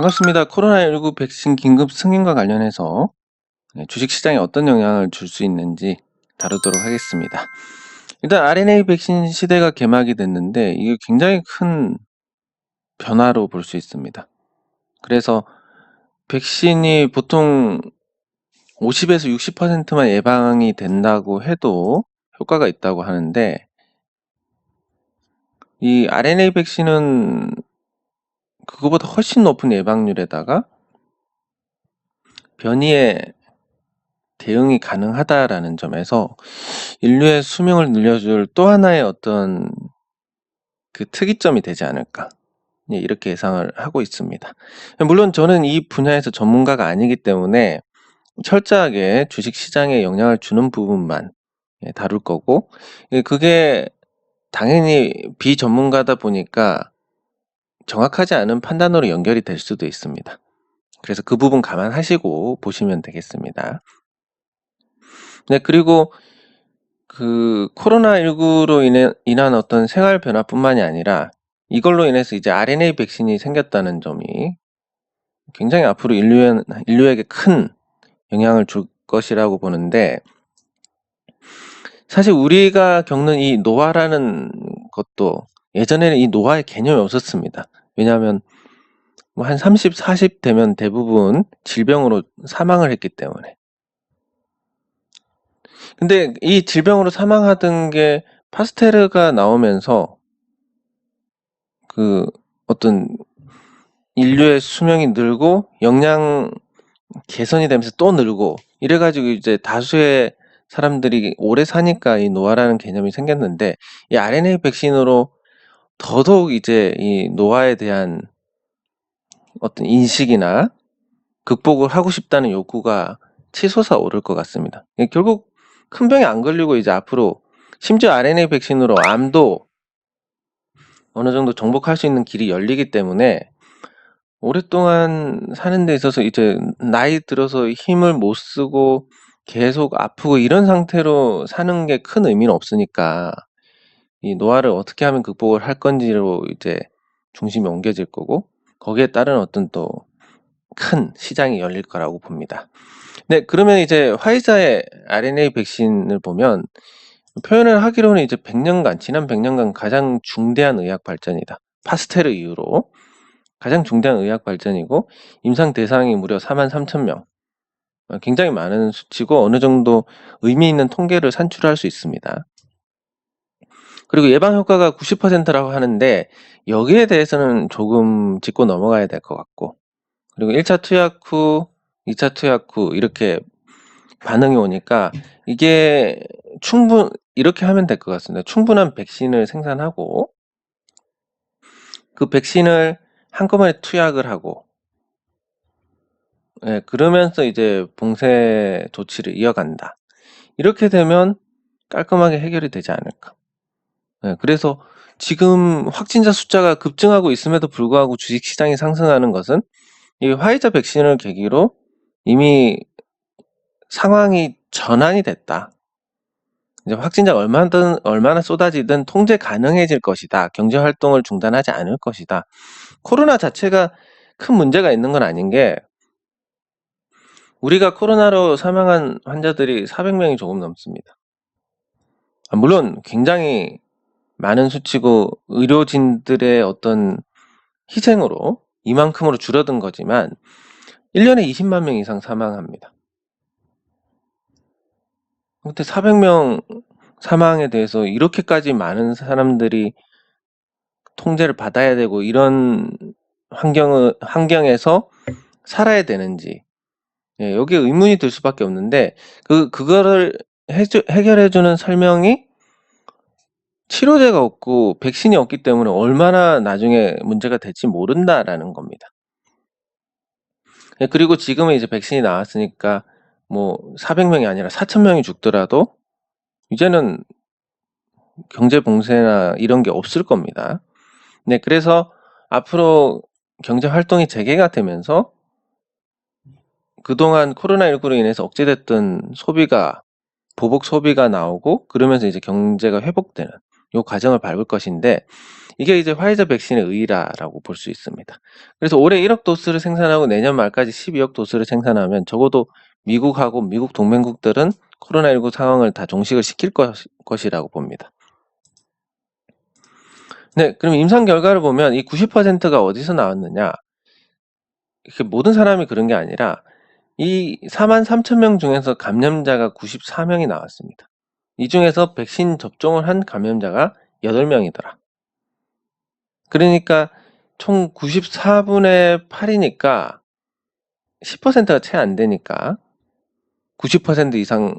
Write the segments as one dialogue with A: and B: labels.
A: 반갑습니다. 코로나19 백신 긴급 승인과 관련해서 주식시장에 어떤 영향을 줄 수 있는지 다루도록 하겠습니다. 일단 RNA 백신 시대가 개막이 됐는데 이게 굉장히 큰 변화로 볼 수 있습니다. 그래서 백신이 보통 50에서 60%만 예방이 된다고 해도 효과가 있다고 하는데, 이 RNA 백신은 그거보다 훨씬 높은 예방률에다가 변이에 대응이 가능하다라는 점에서 인류의 수명을 늘려줄 또 하나의 어떤 그 특이점이 되지 않을까, 이렇게 예상을 하고 있습니다. 물론 저는 이 분야에서 전문가가 아니기 때문에 철저하게 주식시장에 영향을 주는 부분만 다룰 거고, 그게 당연히 비전문가다 보니까 정확하지 않은 판단으로 연결이 될 수도 있습니다. 그래서 그 부분 감안하시고 보시면 되겠습니다. 네, 그리고 그 코로나19로 인한 어떤 생활 변화뿐만이 아니라 이걸로 인해서 이제 RNA 백신이 생겼다는 점이 굉장히 앞으로 인류에게 큰 영향을 줄 것이라고 보는데, 사실 우리가 겪는 이 노화라는 것도 예전에는 이 노화의 개념이 없었습니다. 왜냐하면 뭐 한 30, 40 되면 대부분 질병으로 사망을 했기 때문에. 근데 이 질병으로 사망하던 게 파스테르가 나오면서 그 어떤 인류의 수명이 늘고 영양 개선이 되면서 또 늘고 이래가지고 이제 다수의 사람들이 오래 사니까 이 노화라는 개념이 생겼는데, 이 RNA 백신으로 더더욱 이제 이 노화에 대한 어떤 인식이나 극복을 하고 싶다는 욕구가 치솟아 오를 것 같습니다. 결국 큰 병에 안 걸리고 이제 앞으로 심지어 RNA 백신으로 암도 어느 정도 정복할 수 있는 길이 열리기 때문에 오랫동안 사는 데 있어서 이제 나이 들어서 힘을 못 쓰고 계속 아프고 이런 상태로 사는 게 큰 의미는 없으니까 이 노화를 어떻게 하면 극복을 할 건지로 이제 중심이 옮겨질 거고, 거기에 따른 어떤 또 큰 시장이 열릴 거라고 봅니다. 네, 그러면 이제 화이자의 RNA 백신을 보면 표현을 하기로는 이제 지난 100년간 가장 중대한 의학 발전이다. 파스테르 이후로 가장 중대한 의학 발전이고, 임상 대상이 무려 43,000명. 굉장히 많은 수치고 어느 정도 의미 있는 통계를 산출할 수 있습니다. 그리고 예방 효과가 90%라고 하는데 여기에 대해서는 조금 짚고 넘어가야 될 것 같고, 그리고 1차 투약 후, 2차 투약 후 이렇게 반응이 오니까 이게 이렇게 하면 될 것 같습니다. 충분한 백신을 생산하고 그 백신을 한꺼번에 투약을 하고, 그러면서 이제 봉쇄 조치를 이어간다. 이렇게 되면 깔끔하게 해결이 되지 않을까. 그래서 지금 확진자 숫자가 급증하고 있음에도 불구하고 주식시장이 상승하는 것은 이 화이자 백신을 계기로 이미 상황이 전환이 됐다. 이제 확진자가 얼마나 쏟아지든 통제 가능해질 것이다. 경제활동을 중단하지 않을 것이다. 코로나 자체가 큰 문제가 있는 건 아닌 게, 우리가 코로나로 사망한 환자들이 400명이 조금 넘습니다. 물론 굉장히 많은 수치고 의료진들의 어떤 희생으로 이만큼으로 줄어든 거지만 1년에 20만 명 이상 사망합니다. 근데 400명 사망에 대해서 이렇게까지 많은 사람들이 통제를 받아야 되고 이런 환경에서 살아야 되는지, 여기에 의문이 들 수밖에 없는데, 그거를 해결해주는 설명이 치료제가 없고 백신이 없기 때문에 얼마나 나중에 문제가 될지 모른다라는 겁니다. 그리고 지금은 이제 백신이 나왔으니까 뭐 400명이 아니라 4,000명이 죽더라도 이제는 경제 봉쇄나 이런 게 없을 겁니다. 네, 그래서 앞으로 경제 활동이 재개가 되면서 그동안 코로나19로 인해서 억제됐던 보복 소비가 나오고, 그러면서 이제 경제가 회복되는, 요 과정을 밟을 것인데 이게 이제 화이자 백신의 의의라고 볼 수 있습니다. 그래서 올해 1억 도스를 생산하고 내년 말까지 12억 도스를 생산하면 적어도 미국하고 미국 동맹국들은 코로나19 상황을 다 종식을 시킬 것이라고 봅니다. 네, 그럼 임상 결과를 보면 이 90%가 어디서 나왔느냐? 이렇게 모든 사람이 그런 게 아니라 이 43,000명 중에서 감염자가 94명이 나왔습니다. 이 중에서 백신 접종을 한 감염자가 8명이더라. 그러니까 총 94분의 8이니까 10%가 채 안 되니까 90% 이상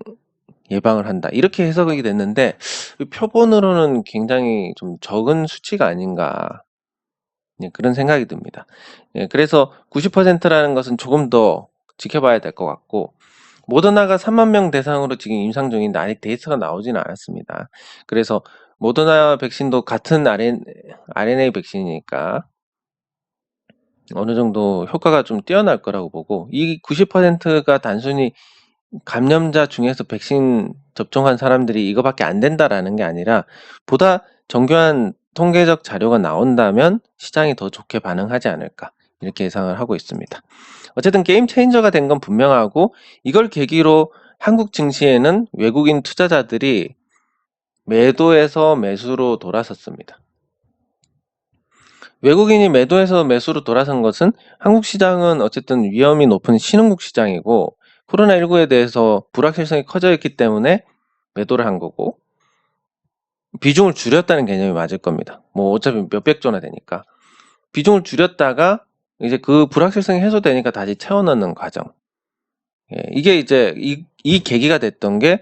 A: 예방을 한다. 이렇게 해석이 됐는데 표본으로는 굉장히 좀 적은 수치가 아닌가. 그런 생각이 듭니다. 그래서 90%라는 것은 조금 더 지켜봐야 될 것 같고 모더나가 3만 명 대상으로 지금 임상 중인데 아직 데이터가 나오지는 않았습니다. 그래서 모더나 백신도 같은 RNA 백신이니까 어느 정도 효과가 좀 뛰어날 거라고 보고 이 90%가 단순히 감염자 중에서 백신 접종한 사람들이 이거밖에 안 된다라는 게 아니라 보다 정교한 통계적 자료가 나온다면 시장이 더 좋게 반응하지 않을까 이렇게 예상을 하고 있습니다. 어쨌든 게임 체인저가 된 건 분명하고 이걸 계기로 한국 증시에는 외국인 투자자들이 매도에서 매수로 돌아섰습니다. 외국인이 매도해서 매수로 돌아선 것은 한국 시장은 어쨌든 위험이 높은 신흥국 시장이고 코로나19에 대해서 불확실성이 커져 있기 때문에 매도를 한 거고 비중을 줄였다는 개념이 맞을 겁니다. 뭐 어차피 몇백조나 되니까 비중을 줄였다가 이제 그 불확실성이 해소되니까 다시 채워넣는 과정. 이게 이제 이 계기가 됐던 게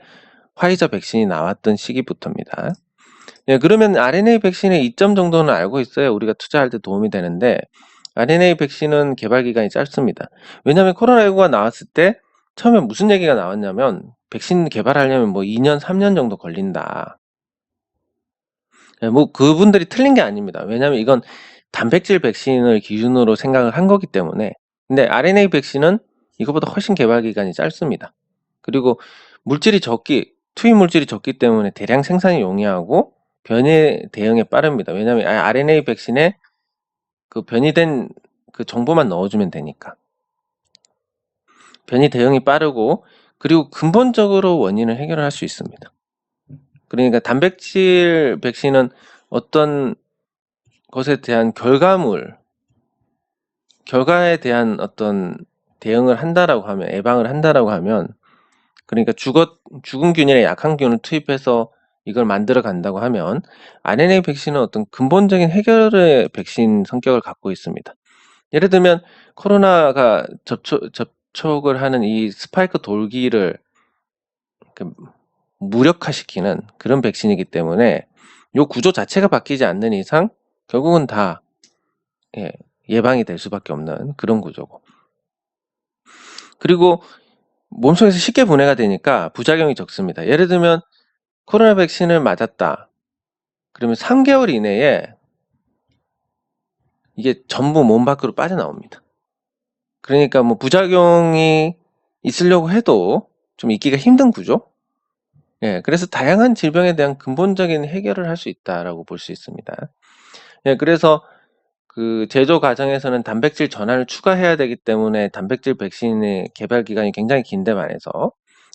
A: 화이자 백신이 나왔던 시기부터입니다. 그러면 RNA 백신의 이점 정도는 알고 있어요. 우리가 투자할 때 도움이 되는데 RNA 백신은 개발 기간이 짧습니다. 왜냐하면 코로나19가 나왔을 때 처음에 무슨 얘기가 나왔냐면 백신 개발하려면 뭐 2년, 3년 정도 걸린다. 뭐 그분들이 틀린 게 아닙니다. 왜냐하면 이건 단백질 백신을 기준으로 생각을 한 거기 때문에. 근데 RNA 백신은 이거보다 훨씬 개발 기간이 짧습니다. 그리고 투입 물질이 적기 때문에 대량 생산이 용이하고 변이 대응에 빠릅니다. 왜냐하면 RNA 백신에 그 변이된 그 정보만 넣어주면 되니까. 변이 대응이 빠르고 그리고 근본적으로 원인을 해결할 수 있습니다. 그러니까 단백질 백신은 어떤 것에 대한 결과에 대한 어떤 대응을 한다라고 하면, 예방을 한다라고 하면, 그러니까 죽은 균이나 약한 균을 투입해서 이걸 만들어 간다고 하면 RNA 백신은 어떤 근본적인 해결의 백신 성격을 갖고 있습니다. 예를 들면 코로나가 접촉을 하는 이 스파이크 돌기를 무력화시키는 그런 백신이기 때문에 이 구조 자체가 바뀌지 않는 이상 결국은 다 예방이 될 수밖에 없는 그런 구조고, 그리고 몸속에서 쉽게 분해가 되니까 부작용이 적습니다. 예를 들면 코로나 백신을 맞았다 그러면 3개월 이내에 이게 전부 몸 밖으로 빠져나옵니다. 그러니까 뭐 부작용이 있으려고 해도 좀 있기가 힘든 구조. 그래서 다양한 질병에 대한 근본적인 해결을 할 수 있다라고 볼 수 있습니다. 그래서 그 제조 과정에서는 단백질 전환을 추가해야 되기 때문에 단백질 백신의 개발 기간이 굉장히 긴데 반해서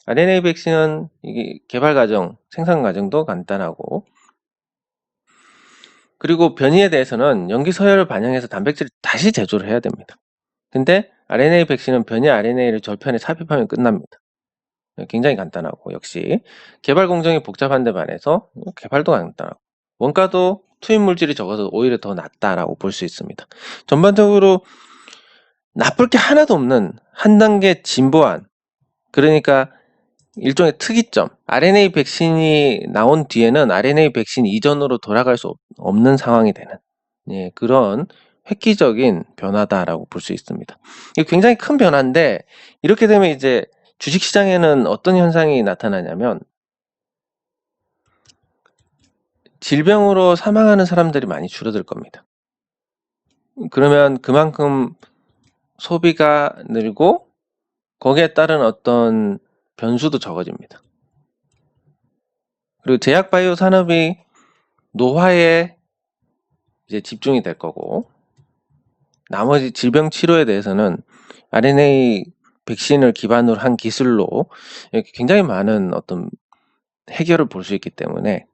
A: RNA 백신은 이게 개발 과정, 생산 과정도 간단하고, 그리고 변이에 대해서는 염기 서열을 반영해서 단백질을 다시 제조를 해야 됩니다. 근데 RNA 백신은 변이 RNA를 절편에 삽입하면 끝납니다. 굉장히 간단하고, 역시 개발 공정이 복잡한 데 반해서 개발도 간단하고 원가도 투입 물질이 적어서 오히려 더 낫다라고 볼 수 있습니다. 전반적으로 나쁠 게 하나도 없는 한 단계 진보한, 그러니까 일종의 특이점, RNA 백신이 나온 뒤에는 RNA 백신 이전으로 돌아갈 수 없는 상황이 되는 그런 획기적인 변화다라고 볼 수 있습니다. 이게 굉장히 큰 변화인데 이렇게 되면 이제 주식시장에는 어떤 현상이 나타나냐면 질병으로 사망하는 사람들이 많이 줄어들 겁니다. 그러면 그만큼 소비가 늘고 거기에 따른 어떤 변수도 적어집니다. 그리고 제약바이오 산업이 노화에 이제 집중이 될 거고, 나머지 질병 치료에 대해서는 RNA 백신을 기반으로 한 기술로 이렇게 굉장히 많은 어떤 해결을 볼 수 있기 때문에,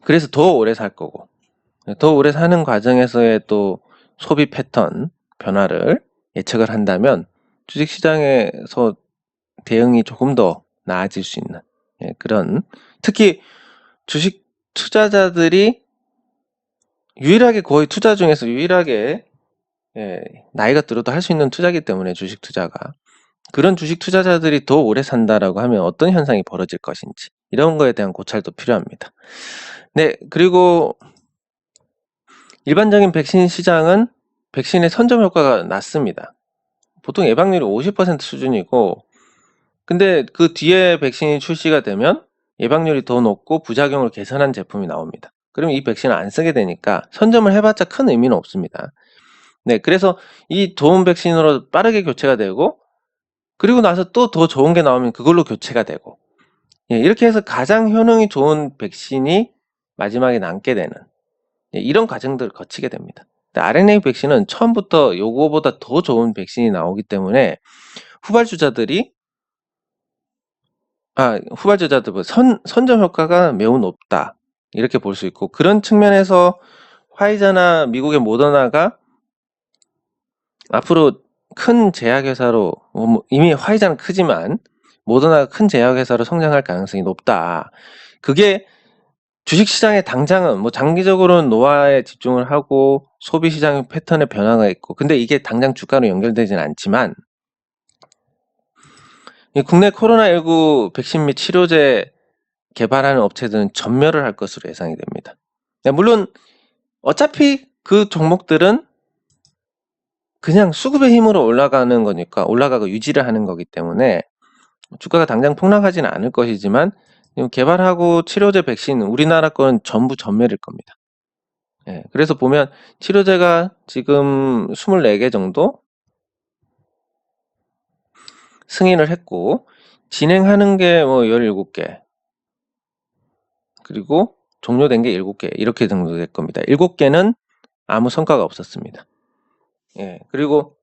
A: 그래서 더 오래 살 거고, 더 오래 사는 과정에서의 또 소비 패턴 변화를 예측을 한다면 주식시장에서 대응이 조금 더 나아질 수 있는, 그런, 특히 주식 투자자들이 유일하게, 거의 투자 중에서 유일하게 나이가 들어도 할 수 있는 투자기 때문에, 주식 투자가, 그런 주식 투자자들이 더 오래 산다라고 하면 어떤 현상이 벌어질 것인지, 이런 거에 대한 고찰도 필요합니다. 네, 그리고 일반적인 백신 시장은 백신의 선점 효과가 낮습니다. 보통 예방률이 50% 수준이고, 근데 그 뒤에 백신이 출시가 되면 예방률이 더 높고 부작용을 개선한 제품이 나옵니다. 그러면 이 백신을 안 쓰게 되니까 선점을 해봤자 큰 의미는 없습니다. 네, 그래서 이 좋은 백신으로 빠르게 교체가 되고, 그리고 나서 또 더 좋은 게 나오면 그걸로 교체가 되고, 이렇게 해서 가장 효능이 좋은 백신이 마지막에 남게 되는, 이런 과정들을 거치게 됩니다. RNA 백신은 처음부터 요거보다 더 좋은 백신이 나오기 때문에 후발주자들이 선점 효과가 매우 높다, 이렇게 볼 수 있고, 그런 측면에서 화이자나 미국의 모더나가 앞으로 큰 제약회사로, 이미 화이자는 크지만 모더나가 큰 제약회사로 성장할 가능성이 높다. 그게 주식시장에 당장은 장기적으로는 노화에 집중을 하고 소비시장 패턴의 변화가 있고, 근데 이게 당장 주가로 연결되진 않지만, 국내 코로나19 백신 및 치료제 개발하는 업체들은 전멸을 할 것으로 예상이 됩니다. 물론 어차피 그 종목들은 그냥 수급의 힘으로 올라가는 거니까, 올라가고 유지를 하는 거기 때문에 주가가 당장 폭락하지는 않을 것이지만, 개발하고 치료제 백신, 우리나라 거는 전부 전멸일 겁니다. 그래서 보면 치료제가 지금 24개 정도 승인을 했고, 진행하는 게 17개, 그리고 종료된 게 7개, 이렇게 정도 될 겁니다. 7개는 아무 성과가 없었습니다. 그리고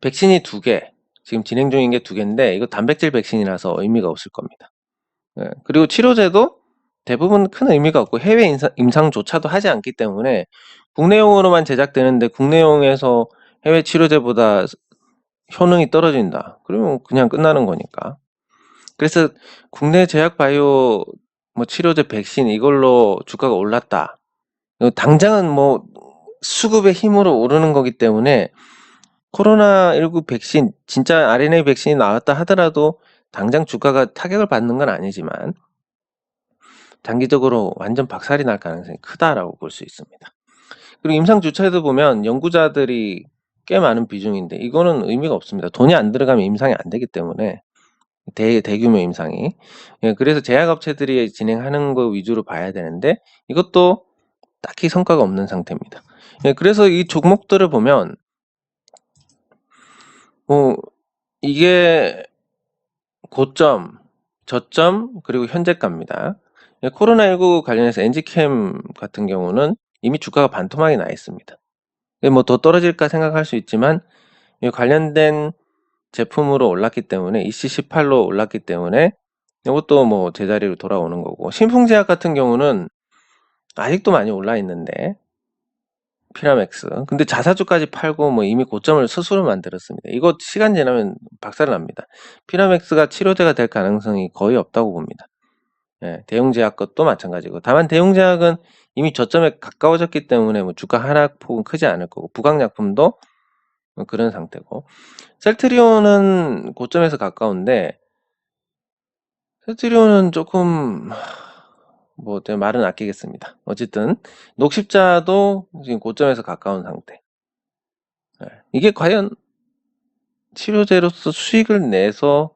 A: 백신이 2개, 지금 진행 중인 게 2개인데 이거 단백질 백신이라서 의미가 없을 겁니다. 그리고 치료제도 대부분 큰 의미가 없고 해외 임상조차도 하지 않기 때문에 국내용으로만 제작되는데, 국내용에서 해외 치료제보다 효능이 떨어진다, 그러면 그냥 끝나는 거니까. 그래서 국내 제약 바이오 치료제 백신, 이걸로 주가가 올랐다, 당장은 수급의 힘으로 오르는 거기 때문에, 코로나19 백신, 진짜 RNA 백신이 나왔다 하더라도 당장 주가가 타격을 받는 건 아니지만 장기적으로 완전 박살이 날 가능성이 크다라고 볼 수 있습니다. 그리고 임상 주차에도 보면 연구자들이 꽤 많은 비중인데 이거는 의미가 없습니다. 돈이 안 들어가면 임상이 안 되기 때문에, 대규모 임상이. 그래서 제약업체들이 진행하는 거 위주로 봐야 되는데 이것도 딱히 성과가 없는 상태입니다. 그래서 이 종목들을 보면 이게 고점, 저점, 그리고 현재가입니다. 코로나19 관련해서 엔지캠 같은 경우는 이미 주가가 반토막이 나 있습니다. 더 떨어질까 생각할 수 있지만 관련된 제품으로 올랐기 때문에, EC18로 올랐기 때문에 이것도 제자리로 돌아오는 거고, 신풍제약 같은 경우는 아직도 많이 올라 있는데, 피라맥스, 근데 자사주까지 팔고 이미 고점을 스스로 만들었습니다. 이거 시간 지나면 박살납니다. 피라맥스가 치료제가 될 가능성이 거의 없다고 봅니다. 대웅제약 것도 마찬가지고, 다만 대웅제약은 이미 저점에 가까워졌기 때문에 주가 하락폭은 크지 않을 거고, 부강약품도 그런 상태고, 셀트리온은 고점에서 가까운데, 셀트리온은 조금 말은 아끼겠습니다. 어쨌든 녹십자도 지금 고점에서 가까운 상태. 이게 과연 치료제로서 수익을 내서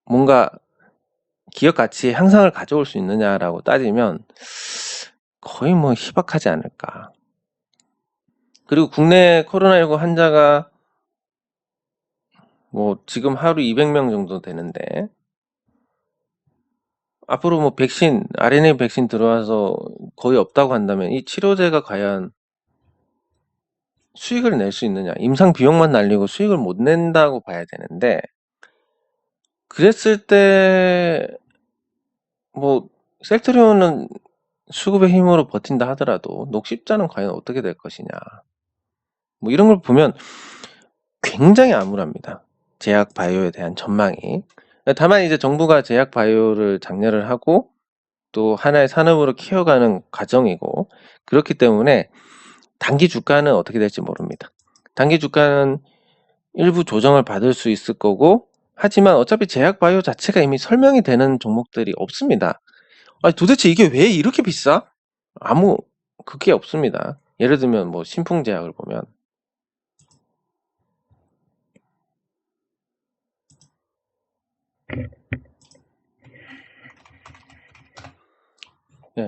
A: 뭔가 기업 가치의 향상을 가져올 수 있느냐라고 따지면 거의 희박하지 않을까. 그리고 국내 코로나19 환자가 지금 하루 200명 정도 되는데, 앞으로 뭐 백신, RNA 백신 들어와서 거의 없다고 한다면 이 치료제가 과연 수익을 낼 수 있느냐? 임상 비용만 날리고 수익을 못 낸다고 봐야 되는데, 그랬을 때 뭐 셀트리온은 수급의 힘으로 버틴다 하더라도 녹십자는 과연 어떻게 될 것이냐? 뭐 이런 걸 보면 굉장히 암울합니다. 제약 바이오에 대한 전망이. 다만 이제 정부가 제약 바이오를 장려를 하고 또 하나의 산업으로 키워가는 과정이고, 그렇기 때문에 단기 주가는 어떻게 될지 모릅니다. 단기 주가는 일부 조정을 받을 수 있을 거고, 하지만 어차피 제약 바이오 자체가 이미 설명이 되는 종목들이 없습니다. 아니 도대체 이게 왜 이렇게 비싸? 아무 그게 없습니다. 예를 들면 뭐 신풍제약을 보면,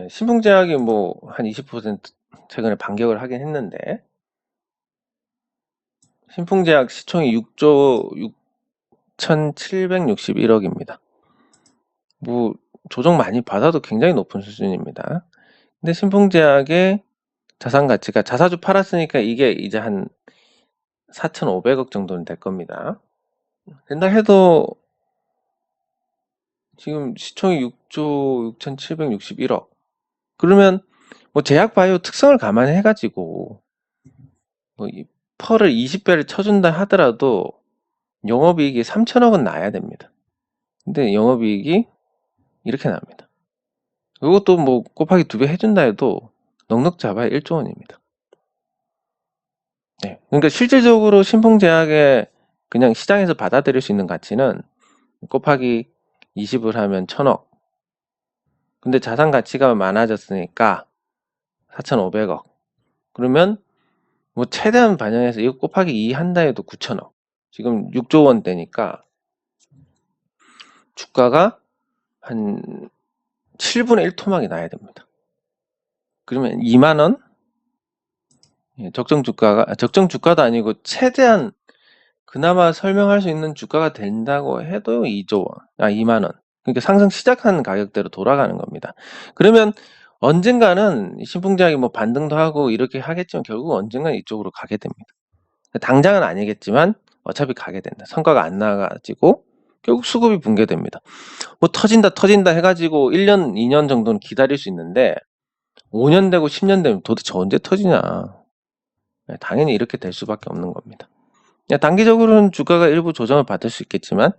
A: 신풍제약이 뭐 한 20% 최근에 반격을 하긴 했는데, 신풍제약 시총이 6조 6,761억입니다. 뭐 조정 많이 받아도 굉장히 높은 수준입니다. 근데 신풍제약의 자산 가치가, 자사주 팔았으니까 이게 이제 한 4,500억 정도는 될 겁니다. 된다 해도 지금 시총이 6조 6,761억. 그러면 뭐 제약 바이오 특성을 감안해 가지고 뭐 이 펄을 20배를 쳐준다 하더라도 영업이익이 3천억은 나야 됩니다. 근데 영업이익이 이렇게 납니다. 이것도 뭐 곱하기 2배 해준다 해도 넉넉 잡아야 1조 원입니다. 네. 그러니까 실질적으로 신풍제약에 그냥 시장에서 받아들일 수 있는 가치는 곱하기 20을 하면 1,000억. 근데 자산 가치가 많아졌으니까 4,500억. 그러면 뭐 최대한 반영해서 이거 곱하기 2 한다 해도 9,000억. 지금 6조 원대니까 주가가 한 7분의 1 토막이 나야 됩니다. 그러면 2만 원? 적정 주가도 아니고 최대한 그나마 설명할 수 있는 주가가 된다고 해도 2만 원. 그러니까 상승 시작하는 가격대로 돌아가는 겁니다. 그러면 언젠가는 신풍제약이 뭐 반등도 하고 이렇게 하겠지만 결국 언젠가는 이쪽으로 가게 됩니다. 당장은 아니겠지만 어차피 가게 된다. 성과가 안 나가지고 결국 수급이 붕괴됩니다. 뭐 터진다 해가지고 1년, 2년 정도는 기다릴 수 있는데 5년 되고 10년 되면 도대체 언제 터지냐. 당연히 이렇게 될 수밖에 없는 겁니다. 단기적으로는 주가가 일부 조정을 받을 수 있겠지만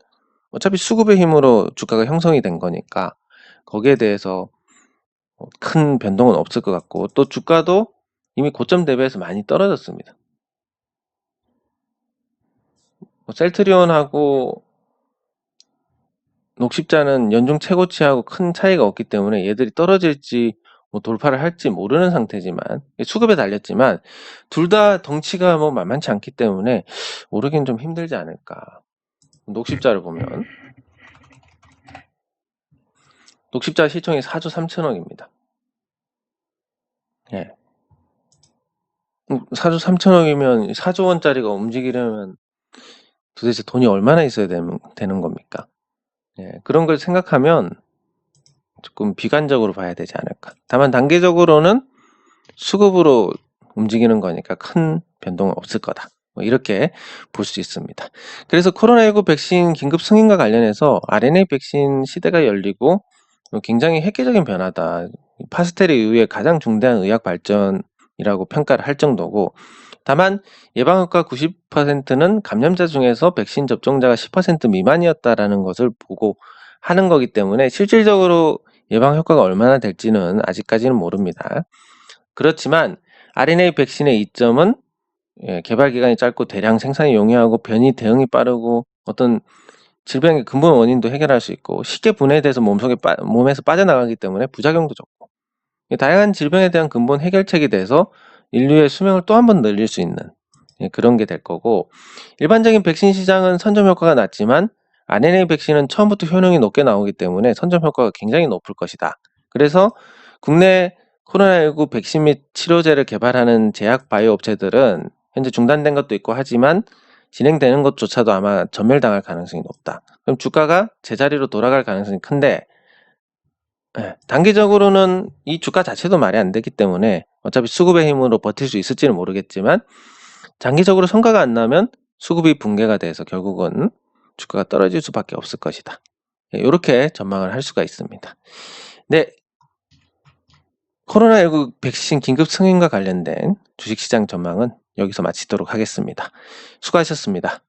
A: 어차피 수급의 힘으로 주가가 형성이 된 거니까 거기에 대해서 큰 변동은 없을 것 같고, 또 주가도 이미 고점 대비해서 많이 떨어졌습니다. 셀트리온하고 녹십자는 연중 최고치하고 큰 차이가 없기 때문에 얘들이 떨어질지 뭐 돌파를 할지 모르는 상태지만, 수급에 달렸지만 둘 다 덩치가 뭐 만만치 않기 때문에 오르긴 좀 힘들지 않을까. 녹십자를 보면 녹십자 시총이 4조 3천억입니다. 예. 4조 3천억이면 4조 원짜리가 움직이려면 도대체 돈이 얼마나 있어야 되는 겁니까? 예, 그런 걸 생각하면 조금 비관적으로 봐야 되지 않을까. 다만 단기적으로는 수급으로 움직이는 거니까 큰 변동은 없을 거다. 뭐 이렇게 볼 수 있습니다. 그래서 코로나19 백신 긴급 승인과 관련해서 RNA 백신 시대가 열리고 굉장히 획기적인 변화다. 파스텔 이후에 가장 중대한 의학 발전이라고 평가를 할 정도고, 다만 예방효과 90%는 감염자 중에서 백신 접종자가 10% 미만이었다라는 것을 보고 하는 거기 때문에 실질적으로 예방효과가 얼마나 될지는 아직까지는 모릅니다. 그렇지만 RNA 백신의 이점은 개발 기간이 짧고 대량 생산이 용이하고 변이 대응이 빠르고 어떤 질병의 근본 원인도 해결할 수 있고 쉽게 분해돼서 몸에서 빠져나가기 때문에 부작용도 적고, 다양한 질병에 대한 근본 해결책이 돼서 인류의 수명을 또 한 번 늘릴 수 있는 그런 게 될 거고, 일반적인 백신 시장은 선점 효과가 낮지만 RNA 백신은 처음부터 효능이 높게 나오기 때문에 선점 효과가 굉장히 높을 것이다. 그래서 국내 코로나19 백신 및 치료제를 개발하는 제약 바이오 업체들은 현재 중단된 것도 있고 하지만 진행되는 것조차도 아마 전멸당할 가능성이 높다. 그럼 주가가 제자리로 돌아갈 가능성이 큰데, 예, 단기적으로는 이 주가 자체도 말이 안 되기 때문에 어차피 수급의 힘으로 버틸 수 있을지는 모르겠지만 장기적으로 성과가 안 나면 수급이 붕괴가 돼서 결국은 주가가 떨어질 수밖에 없을 것이다. 이렇게 전망을 할 수가 있습니다. 네, 코로나19 백신 긴급 승인과 관련된 주식시장 전망은 여기서 마치도록 하겠습니다. 수고하셨습니다.